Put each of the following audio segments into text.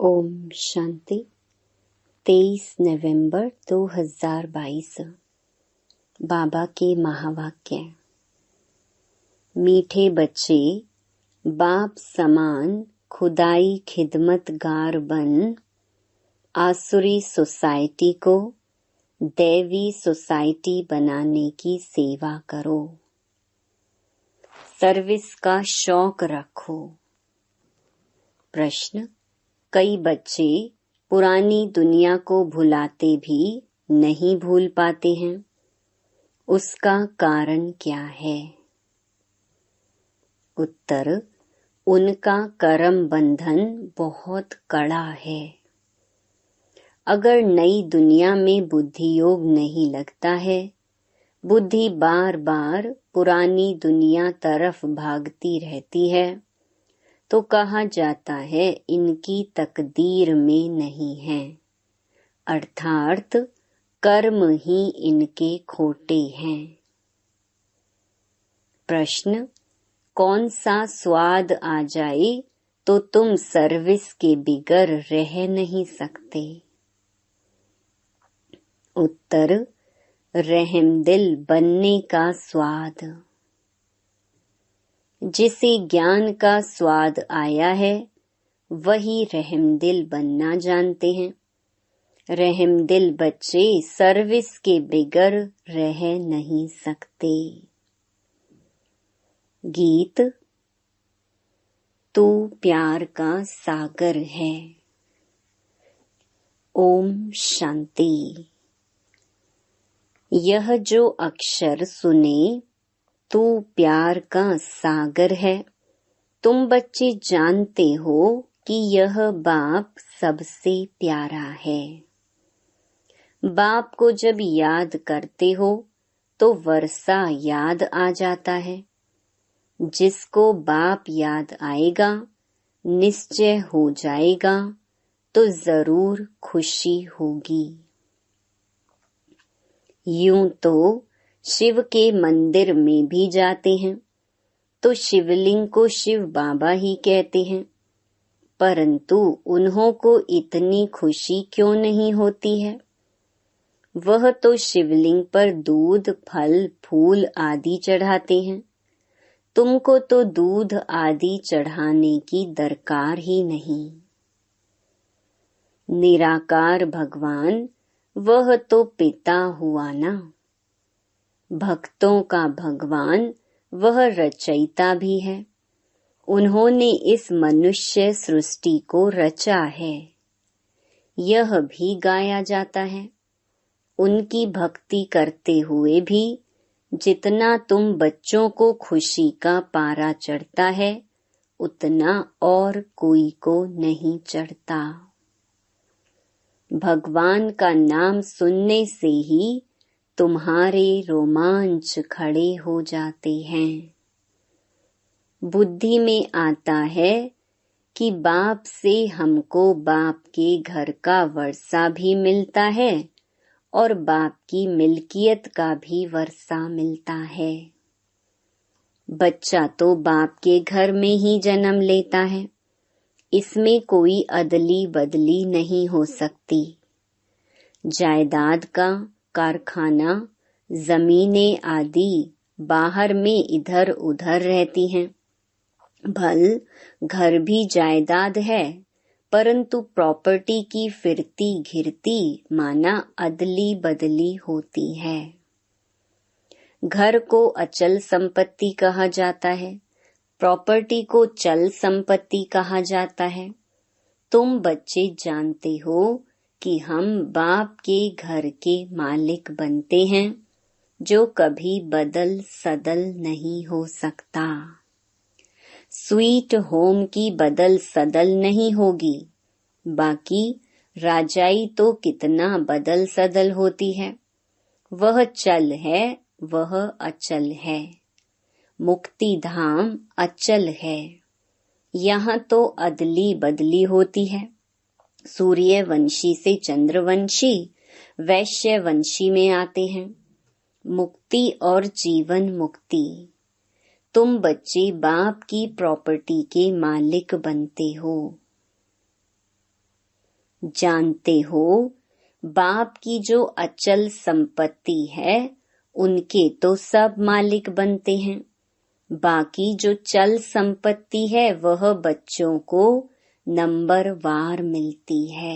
ओम शांति। 23 नवंबर 2022। बाबा के महावाक्य। मीठे बच्चे, बाप समान खुदाई खिदमतगार बन आसुरी सोसाइटी को दैवी सोसाइटी बनाने की सेवा करो। सर्विस का शौक रखो। प्रश्न। कई बच्चे पुरानी दुनिया को भुलाते भी नहीं भूल पाते हैं, उसका कारण क्या है? उत्तर। उनका कर्म बंधन बहुत कड़ा है। अगर नई दुनिया में बुद्धि योग नहीं लगता है, बुद्धि बार बार पुरानी दुनिया तरफ भागती रहती है, तो कहा जाता है इनकी तकदीर में नहीं है, अर्थात कर्म ही इनके खोटे हैं। प्रश्न। कौन सा स्वाद आ जाए तो तुम सर्विस के बिगर रह नहीं सकते? उत्तर। रहमदिल बनने का स्वाद। जिसे ज्ञान का स्वाद आया है वही रहमदिल बनना जानते हैं। रहमदिल बच्चे सर्विस के बिगर रह नहीं सकते। गीत। तू प्यार का सागर है। ओम शांति। यह जो अक्षर सुने, तू प्यार का सागर है, तुम बच्चे जानते हो कि यह बाप सबसे प्यारा है। बाप को जब याद करते हो तो वर्षा याद आ जाता है। जिसको बाप याद आएगा, निश्चय हो जाएगा तो जरूर खुशी होगी। यूं तो शिव के मंदिर में भी जाते हैं तो शिवलिंग को शिव बाबा ही कहते हैं, परंतु उन्हों को इतनी खुशी क्यों नहीं होती है? वह तो शिवलिंग पर दूध, फल, फूल आदि चढ़ाते हैं। तुमको तो दूध आदि चढ़ाने की दरकार ही नहीं। निराकार भगवान वह तो पिता हुआ ना। भक्तों का भगवान वह रचयिता भी है। उन्होंने इस मनुष्य सृष्टि को रचा है, यह भी गाया जाता है। उनकी भक्ति करते हुए भी जितना तुम बच्चों को खुशी का पारा चढ़ता है, उतना और कोई को नहीं चढ़ता। भगवान का नाम सुनने से ही तुम्हारे रोमांच खड़े हो जाते हैं। बुद्धि में आता है कि बाप से हमको बाप के घर का वर्षा भी मिलता है और बाप की मिल्कियत का भी वर्षा मिलता है। बच्चा तो बाप के घर में ही जन्म लेता है, इसमें कोई अदली बदली नहीं हो सकती। जायदाद का कारखाना, जमीनें आदि बाहर में इधर उधर रहती हैं। भल घर भी जायदाद है, परंतु प्रॉपर्टी की फिरती घिरती माना अदली बदली होती है। घर को अचल संपत्ति कहा जाता है, प्रॉपर्टी को चल संपत्ति कहा जाता है। तुम बच्चे जानते हो कि हम बाप के घर के मालिक बनते हैं, जो कभी बदल सदल नहीं हो सकता। स्वीट होम की बदल सदल नहीं होगी, बाकी राजाई तो कितना बदल सदल होती है। वह चल है, वह अचल है। मुक्ति धाम अचल है, यहाँ तो अदली बदली होती है। सूर्यवंशी से चंद्रवंशी, वैश्यवंशी में आते हैं। मुक्ति और जीवन मुक्ति। तुम बच्चे बाप की प्रॉपर्टी के मालिक बनते हो। जानते हो, बाप की जो अचल संपत्ति है उनके तो सब मालिक बनते हैं। बाकी जो चल संपत्ति है वह बच्चों को नंबरवार मिलती है।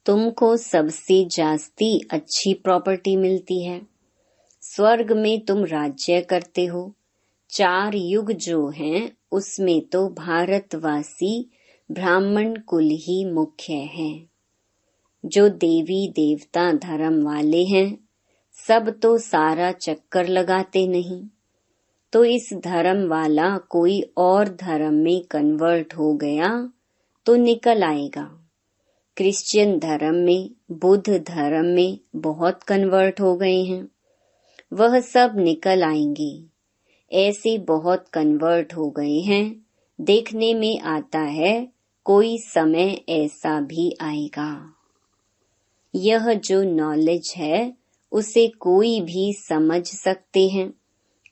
तुमको सबसे जास्ती अच्छी प्रॉपर्टी मिलती है। स्वर्ग में तुम राज्य करते हो। 4 युग जो हैं उसमें तो भारतवासी ब्राह्मण कुल ही मुख्य हैं। जो देवी देवता धर्म वाले हैं सब तो सारा चक्कर लगाते नहीं, तो इस धर्म वाला कोई और धर्म में कन्वर्ट हो गया तो निकल आएगा। क्रिश्चियन धर्म में, बुद्ध धर्म में बहुत कन्वर्ट हो गए हैं, वह सब निकल आएंगे। ऐसे बहुत कन्वर्ट हो गए हैं। देखने में आता है कोई समय ऐसा भी आएगा। यह जो नॉलेज है उसे कोई भी समझ सकते हैं।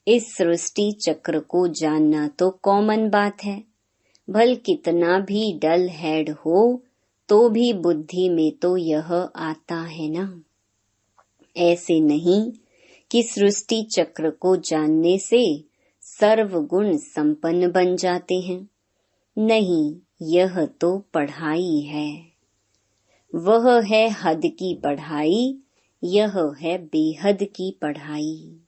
इस सृष्टि चक्र को जानना तो कॉमन बात है। भल कितना भी डल हेड हो तो भी बुद्धि में तो यह आता है ना। ऐसे नहीं कि सृष्टि चक्र को जानने से सर्वगुण संपन्न बन जाते हैं। नहीं, यह तो पढ़ाई है। वह है हद की पढ़ाई, यह है बेहद की पढ़ाई।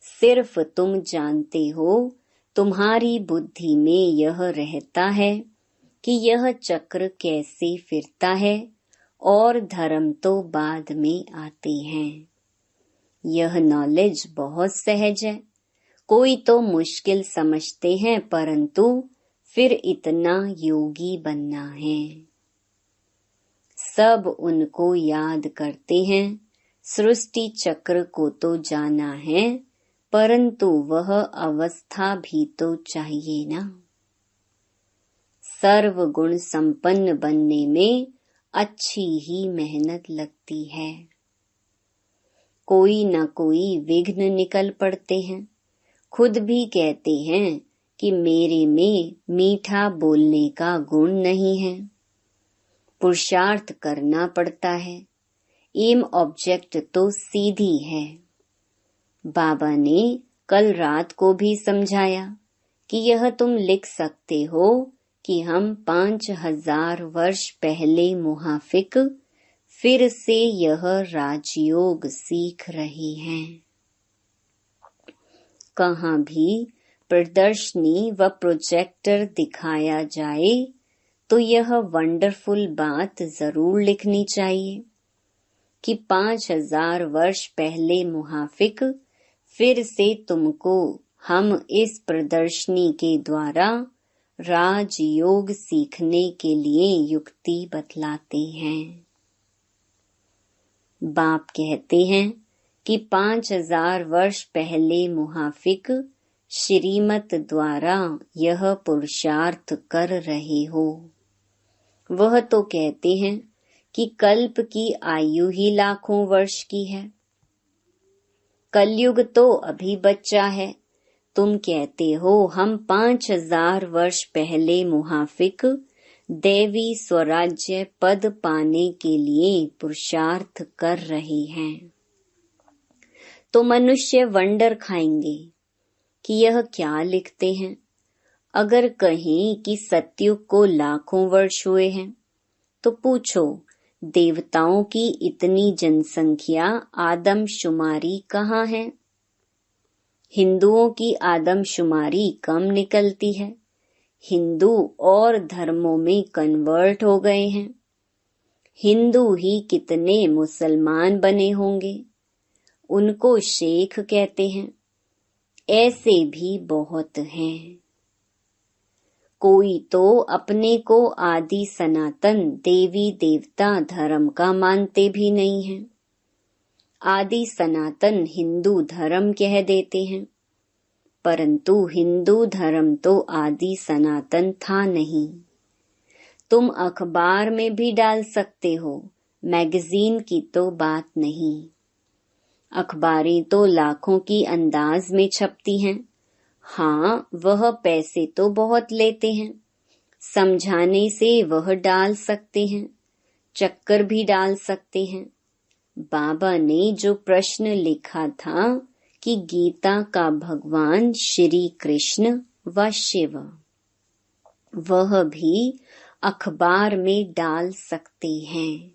सिर्फ तुम जानते हो, तुम्हारी बुद्धि में यह रहता है कि यह चक्र कैसे फिरता है और धर्म तो बाद में आते हैं। यह नॉलेज बहुत सहज है। कोई तो मुश्किल समझते हैं, परंतु फिर इतना योगी बनना है। सब उनको याद करते हैं। सृष्टि चक्र को तो जाना है, परंतु वह अवस्था भी तो चाहिए ना। सर्व गुण संपन्न बनने में अच्छी ही मेहनत लगती है। कोई न कोई विघ्न निकल पड़ते हैं। खुद भी कहते हैं कि मेरे में मीठा बोलने का गुण नहीं है। पुरुषार्थ करना पड़ता है। एम ऑब्जेक्ट तो सीधी है। बाबा ने कल रात को भी समझाया कि यह तुम लिख सकते हो कि हम 5000 वर्ष पहले मुहाफिक फिर से यह राजयोग सीख रहे हैं। कहाँ भी प्रदर्शनी व प्रोजेक्टर दिखाया जाए तो यह वंडरफुल बात जरूर लिखनी चाहिए कि 5000 वर्ष पहले मुहाफिक फिर से तुमको हम इस प्रदर्शनी के द्वारा राजयोग सीखने के लिए युक्ति बतलाते हैं। बाप कहते हैं कि 5000 वर्ष पहले मुहाफिक श्रीमत द्वारा यह पुरुषार्थ कर रहे हो। वह तो कहते हैं कि कल्प की आयु ही लाखों वर्ष की है। कलयुग तो अभी बच्चा है। तुम कहते हो हम 5000 वर्ष पहले मुहाफिक देवी स्वराज्य पद पाने के लिए पुरुषार्थ कर रहे हैं। तो मनुष्य वंडर खाएंगे कि यह क्या लिखते हैं। अगर कहें कि सतयुग को लाखों वर्ष हुए हैं तो पूछो, देवताओं की इतनी जनसंख्या आदमशुमारी कहाँ है? हिंदुओं की आदमशुमारी कम निकलती है। हिंदू और धर्मों में कन्वर्ट हो गए हैं। हिंदू ही कितने मुसलमान बने होंगे। उनको शेख कहते हैं। ऐसे भी बहुत हैं। कोई तो अपने को आदि सनातन देवी देवता धर्म का मानते भी नहीं हैं। आदि सनातन हिंदू धर्म कह देते हैं, परंतु हिंदू धर्म तो आदि सनातन था नहीं। तुम अखबार में भी डाल सकते हो, मैगजीन की तो बात नहीं। अखबारें तो लाखों की अंदाज में छपती हैं। हाँ, वह पैसे तो बहुत लेते हैं। समझाने से वह डाल सकते हैं, चक्कर भी डाल सकते हैं। बाबा ने जो प्रश्न लिखा था कि गीता का भगवान श्री कृष्ण व शिव, वह भी अखबार में डाल सकते हैं।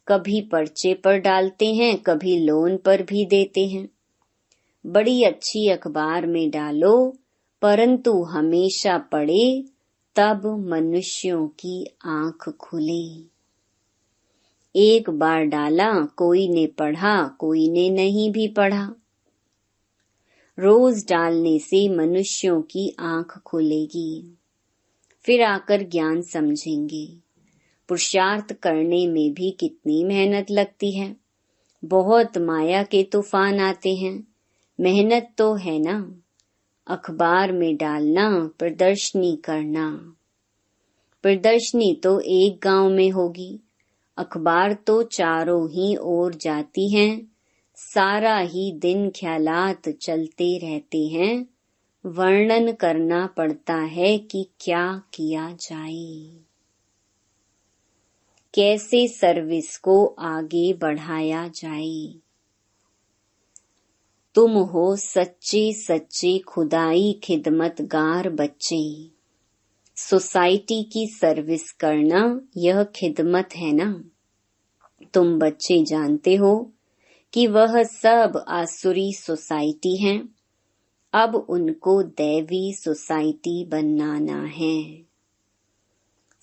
कभी पर्चे पर डालते हैं, कभी लोन पर भी देते हैं। बड़ी अच्छी अखबार में डालो, परंतु हमेशा पढ़े, तब मनुष्यों की आंख खुले। एक बार डाला, कोई ने पढ़ा, कोई ने नहीं भी पढ़ा। रोज डालने से मनुष्यों की आंख खुलेगी, फिर आकर ज्ञान समझेंगे। पुरुषार्थ करने में भी कितनी मेहनत लगती है, बहुत माया के तूफान आते हैं। मेहनत तो है ना, अखबार में डालना, प्रदर्शनी करना। प्रदर्शनी तो एक गांव में होगी, अखबार तो चारों ही ओर जाती हैं। सारा ही दिन ख्यालात चलते रहते हैं। वर्णन करना पड़ता है कि क्या किया जाए, कैसे सर्विस को आगे बढ़ाया जाए। तुम हो सच्चे सच्चे खुदाई खिदमतगार बच्चे। सोसाइटी की सर्विस करना यह खिदमत है ना। तुम बच्चे जानते हो कि वह सब आसुरी सोसाइटी हैं, अब उनको दैवी सोसाइटी बनाना है।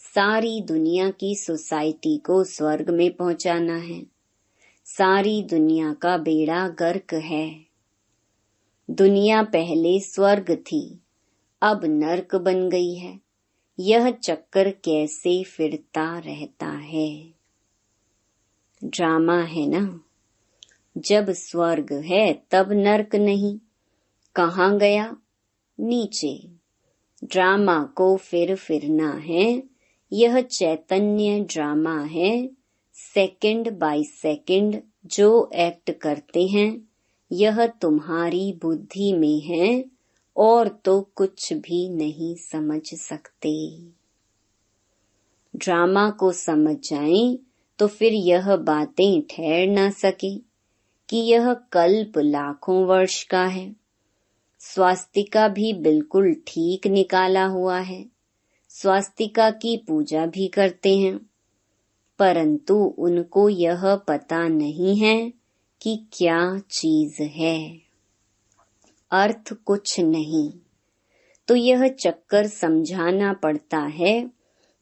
सारी दुनिया की सोसाइटी को स्वर्ग में पहुंचाना है। सारी दुनिया का बेड़ा गर्क है। दुनिया पहले स्वर्ग थी, अब नर्क बन गई है। यह चक्कर कैसे फिरता रहता है। ड्रामा है ना। जब स्वर्ग है तब नर्क नहीं। कहाँ गया? नीचे। ड्रामा को फिर फिरना है। यह चैतन्य ड्रामा है। सेकंड बाय सेकंड जो एक्ट करते हैं, यह तुम्हारी बुद्धि में है और तो कुछ भी नहीं समझ सकते। ड्रामा को समझ जाएं तो फिर यह बातें ठहर ना सके कि यह कल्प लाखों वर्ष का है। स्वास्तिका भी बिल्कुल ठीक निकाला हुआ है। स्वास्तिका की पूजा भी करते हैं, परंतु उनको यह पता नहीं है कि क्या चीज है। अर्थ कुछ नहीं, तो यह चक्कर समझाना पड़ता है।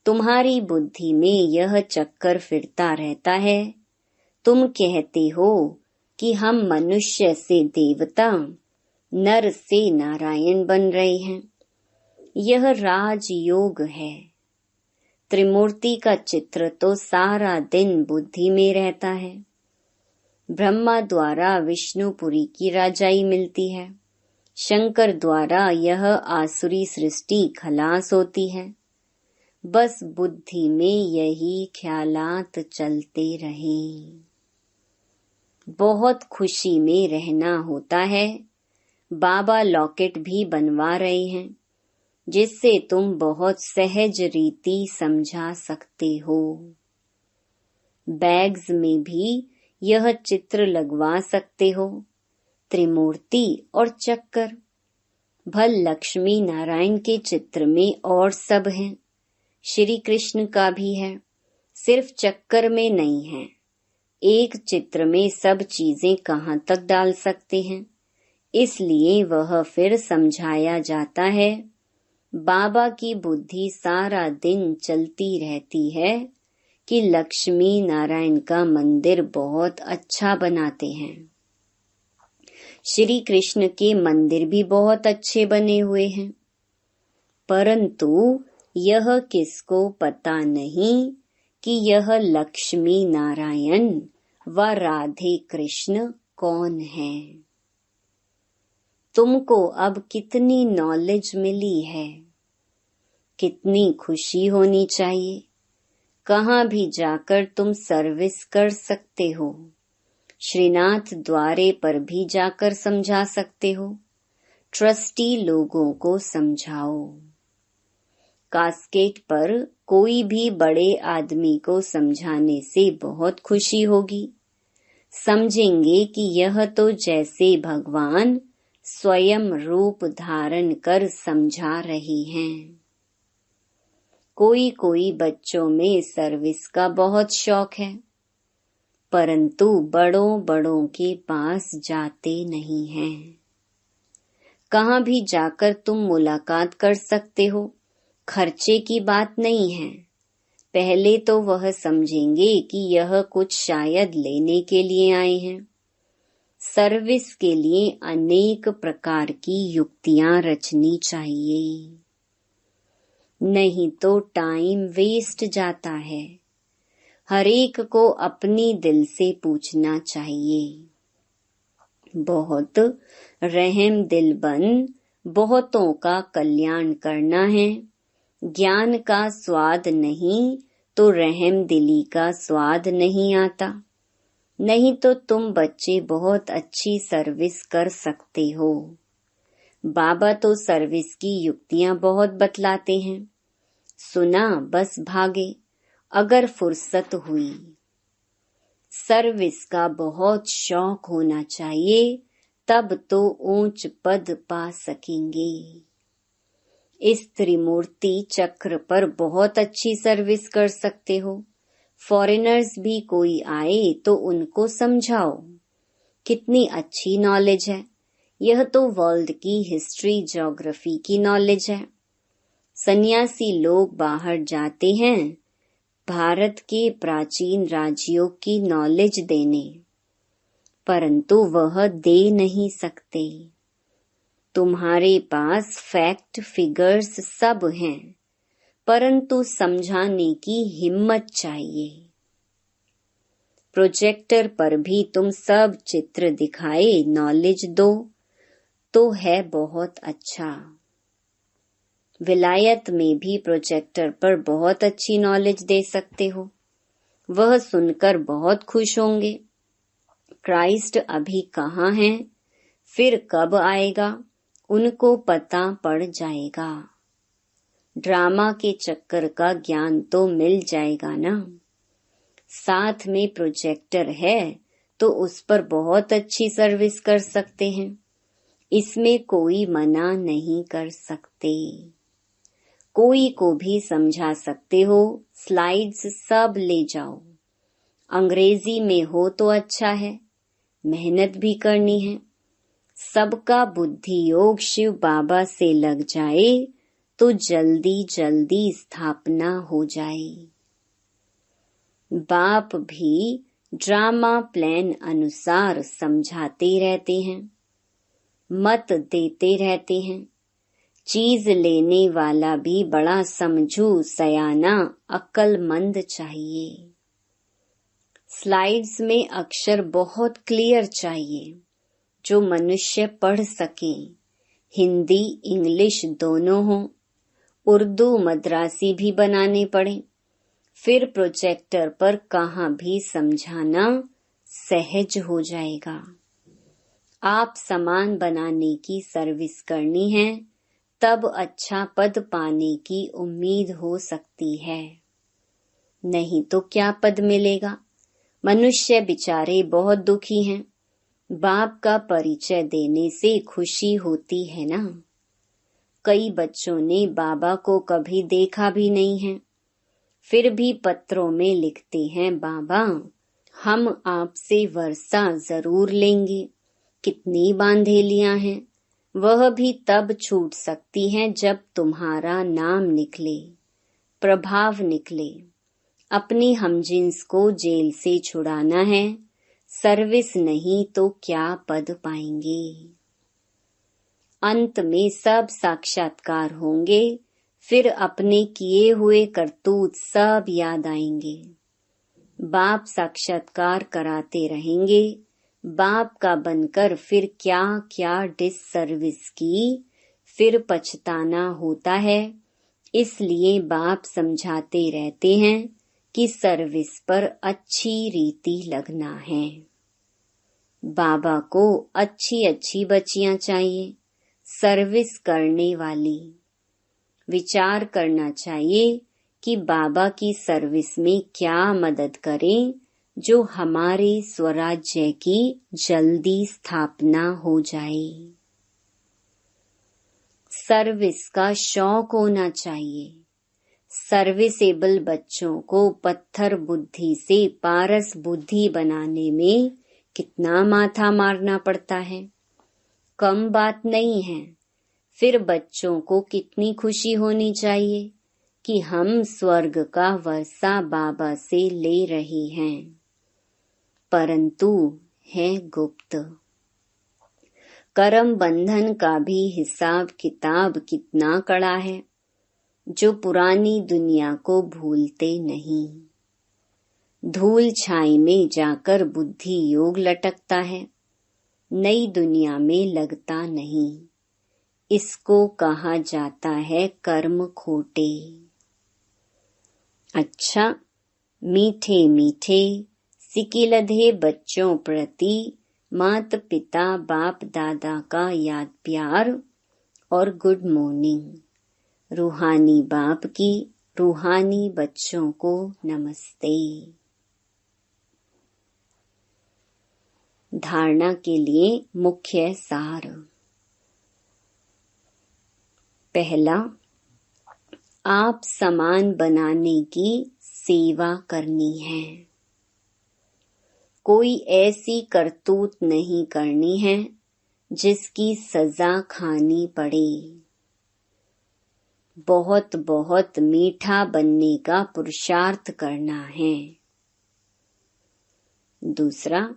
तुम्हारी बुद्धि में यह चक्कर फिरता रहता है। तुम कहते हो कि हम मनुष्य से देवता, नर से नारायण बन रहे हैं। यह राजयोग है। त्रिमूर्ति का चित्र तो सारा दिन बुद्धि में रहता है। ब्रह्मा द्वारा विष्णुपुरी की राजाई मिलती है। शंकर द्वारा यह आसुरी सृष्टि खलास होती है। बस बुद्धि में यही ख्यालात चलते रहे। बहुत खुशी में रहना होता है। बाबा लॉकेट भी बनवा रहे हैं, जिससे तुम बहुत सहज रीति समझा सकते हो। बैग्स में भी यह चित्र लगवा सकते हो, त्रिमूर्ति और चक्कर। भल लक्ष्मी नारायण के चित्र में और सब हैं, श्री कृष्ण का भी है, सिर्फ चक्कर में नहीं है। एक चित्र में सब चीजें कहाँ तक डाल सकते हैं, इसलिए वह फिर समझाया जाता है। बाबा की बुद्धि सारा दिन चलती रहती है कि लक्ष्मी नारायण का मंदिर बहुत अच्छा बनाते हैं। श्री कृष्ण के मंदिर भी बहुत अच्छे बने हुए हैं, परंतु यह किसको पता नहीं कि यह लक्ष्मी नारायण व राधे कृष्ण कौन है। तुमको अब कितनी नॉलेज मिली है, कितनी खुशी होनी चाहिए। कहाँ भी जाकर तुम सर्विस कर सकते हो। श्रीनाथ द्वारे पर भी जाकर समझा सकते हो। ट्रस्टी लोगों को समझाओ। कास्केट पर कोई भी बड़े आदमी को समझाने से बहुत खुशी होगी। समझेंगे कि यह तो जैसे भगवान स्वयं रूप धारण कर समझा रहे हैं। कोई कोई बच्चों में सर्विस का बहुत शौक है, परंतु बड़ों बड़ों के पास जाते नहीं हैं। कहाँ भी जाकर तुम मुलाकात कर सकते हो, खर्चे की बात नहीं है। पहले तो वह समझेंगे कि यह कुछ शायद लेने के लिए आए हैं। सर्विस के लिए अनेक प्रकार की युक्तियां रचनी चाहिए, नहीं तो टाइम वेस्ट जाता है। हर एक को अपनी दिल से पूछना चाहिए। बहुत रहम दिल बन बहुतों का कल्याण करना है। ज्ञान का स्वाद नहीं तो रहम दिली का स्वाद नहीं आता। नहीं तो तुम बच्चे बहुत अच्छी सर्विस कर सकते हो। बाबा तो सर्विस की युक्तियां बहुत बतलाते हैं। सुना बस भागे अगर फुर्सत हुई। सर्विस का बहुत शौक होना चाहिए, तब तो ऊंच पद पा सकेंगे। इस त्रिमूर्ति चक्र पर बहुत अच्छी सर्विस कर सकते हो। फॉरेनर्स भी कोई आए तो उनको समझाओ। कितनी अच्छी नॉलेज है। यह तो वर्ल्ड की हिस्ट्री ज्योग्राफी की नॉलेज है। सन्यासी लोग बाहर जाते हैं भारत के प्राचीन राज्यों की नॉलेज देने, परंतु वह दे नहीं सकते। तुम्हारे पास फैक्ट फिगर्स सब हैं, परंतु समझाने की हिम्मत चाहिए। प्रोजेक्टर पर भी तुम सब चित्र दिखाए नॉलेज दो तो है बहुत अच्छा। विलायत में भी प्रोजेक्टर पर बहुत अच्छी नॉलेज दे सकते हो। वह सुनकर बहुत खुश होंगे। क्राइस्ट अभी कहाँ है, फिर कब आएगा, उनको पता पड़ जाएगा। ड्रामा के चक्कर का ज्ञान तो मिल जाएगा ना। साथ में प्रोजेक्टर है तो उस पर बहुत अच्छी सर्विस कर सकते हैं। इसमें कोई मना नहीं कर सकते। कोई को भी समझा सकते हो। स्लाइड्स सब ले जाओ। अंग्रेजी में हो तो अच्छा है, मेहनत भी करनी है। सबका बुद्धि योग शिव बाबा से लग जाए तो जल्दी जल्दी स्थापना हो जाए। बाप भी ड्रामा प्लान अनुसार समझाते रहते हैं, मत देते रहते हैं। चीज लेने वाला भी बड़ा समझू सयाना अक्लमंद चाहिए। स्लाइड्स में अक्षर बहुत क्लियर चाहिए जो मनुष्य पढ़ सके। हिंदी इंग्लिश दोनों हो। उर्दू मद्रासी भी बनाने पड़े। फिर प्रोजेक्टर पर कहाँ भी समझाना सहज हो जाएगा। आप सामान बनाने की सर्विस करनी है, तब अच्छा पद पाने की उम्मीद हो सकती है। नहीं तो क्या पद मिलेगा। मनुष्य बेचारे बहुत दुखी हैं। बाप का परिचय देने से खुशी होती है ना। कई बच्चों ने बाबा को कभी देखा भी नहीं है, फिर भी पत्रों में लिखते हैं, बाबा हम आपसे वर्षा जरूर लेंगे। कितनी बांधेलियां हैं। वह भी तब छूट सकती हैं जब तुम्हारा नाम निकले, प्रभाव निकले। अपनी हमजिन्स को जेल से छुड़ाना है। सर्विस नहीं तो क्या पद पाएंगे। अंत में सब साक्षात्कार होंगे, फिर अपने किए हुए करतूत सब याद आएंगे। बाप साक्षात्कार कराते रहेंगे। बाप का बनकर फिर क्या क्या डिससर्विस की, फिर पछताना होता है। इसलिए बाप समझाते रहते हैं कि सर्विस पर अच्छी रीति लगना है। बाबा को अच्छी अच्छी बच्चियां चाहिए, सर्विस करने वाली। विचार करना चाहिए कि बाबा की सर्विस में क्या मदद करें जो हमारे स्वराज्य की जल्दी स्थापना हो जाए। सर्विस का शौक होना चाहिए। सर्विसेबल बच्चों को पत्थर बुद्धि से पारस बुद्धि बनाने में कितना माथा मारना पड़ता है, कम बात नहीं है। फिर बच्चों को कितनी खुशी होनी चाहिए कि हम स्वर्ग का वर्षा बाबा से ले रहे हैं, परंतु है गुप्त। कर्म बंधन का भी हिसाब किताब कितना कड़ा है, जो पुरानी दुनिया को भूलते नहीं। धूल छाई में जाकर बुद्धि योग लटकता है, नई दुनिया में लगता नहीं। इसको कहा जाता है कर्म खोटे। अच्छा, मीठे मीठे सिकिलधे बच्चों प्रति माता पिता बाप दादा का याद प्यार और गुड मॉर्निंग। रूहानी बाप की रूहानी बच्चों को नमस्ते। धारणा के लिए मुख्य सार। पहला, आप समान बनाने की सेवा करनी है। कोई ऐसी करतूत नहीं करनी है जिसकी सजा खानी पड़े। बहुत बहुत मीठा बनने का पुरुषार्थ करना है। दूसरा,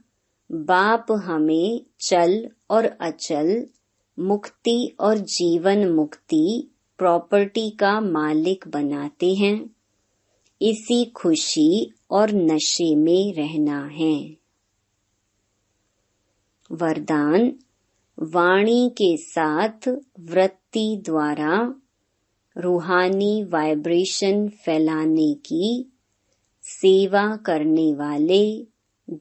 बाप हमें चल और अचल, मुक्ति और जीवन मुक्ति प्रॉपर्टी का मालिक बनाते हैं। इसी खुशी और नशे में रहना है। वरदान, वाणी के साथ वृत्ति द्वारा रूहानी वाइब्रेशन फैलाने की सेवा करने वाले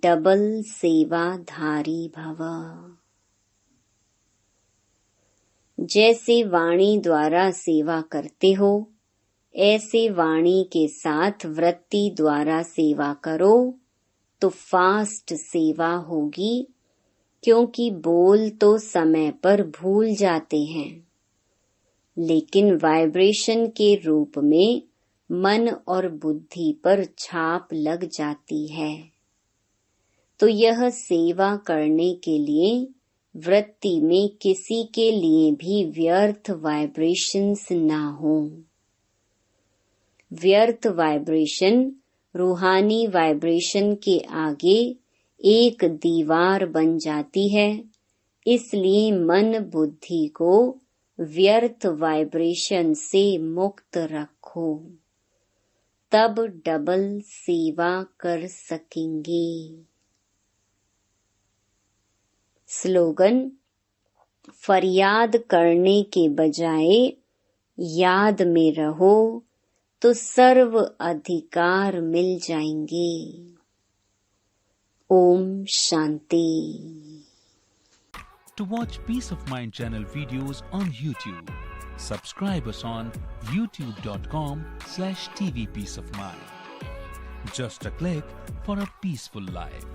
डबल सेवाधारी भव। जैसे वाणी द्वारा सेवा करते हो, ऐसे वाणी के साथ वृत्ति द्वारा सेवा करो तो फास्ट सेवा होगी, क्योंकि बोल तो समय पर भूल जाते हैं, लेकिन वाइब्रेशन के रूप में मन और बुद्धि पर छाप लग जाती है। तो यह सेवा करने के लिए वृत्ति में किसी के लिए भी व्यर्थ वाइब्रेशंस ना हो। व्यर्थ वाइब्रेशन रूहानी वाइब्रेशन के आगे एक दीवार बन जाती है। इसलिए मन बुद्धि को व्यर्थ वाइब्रेशन से मुक्त रखो, तब डबल सेवा कर सकेंगे। स्लोगन, फरियाद करने के बजाय याद में रहो तो सर्व अधिकार मिल जाएंगे। Om Shanti. To watch Peace of Mind channel videos on YouTube, subscribe us on youtube.com/tvpeaceofmind. Just a click for a peaceful life.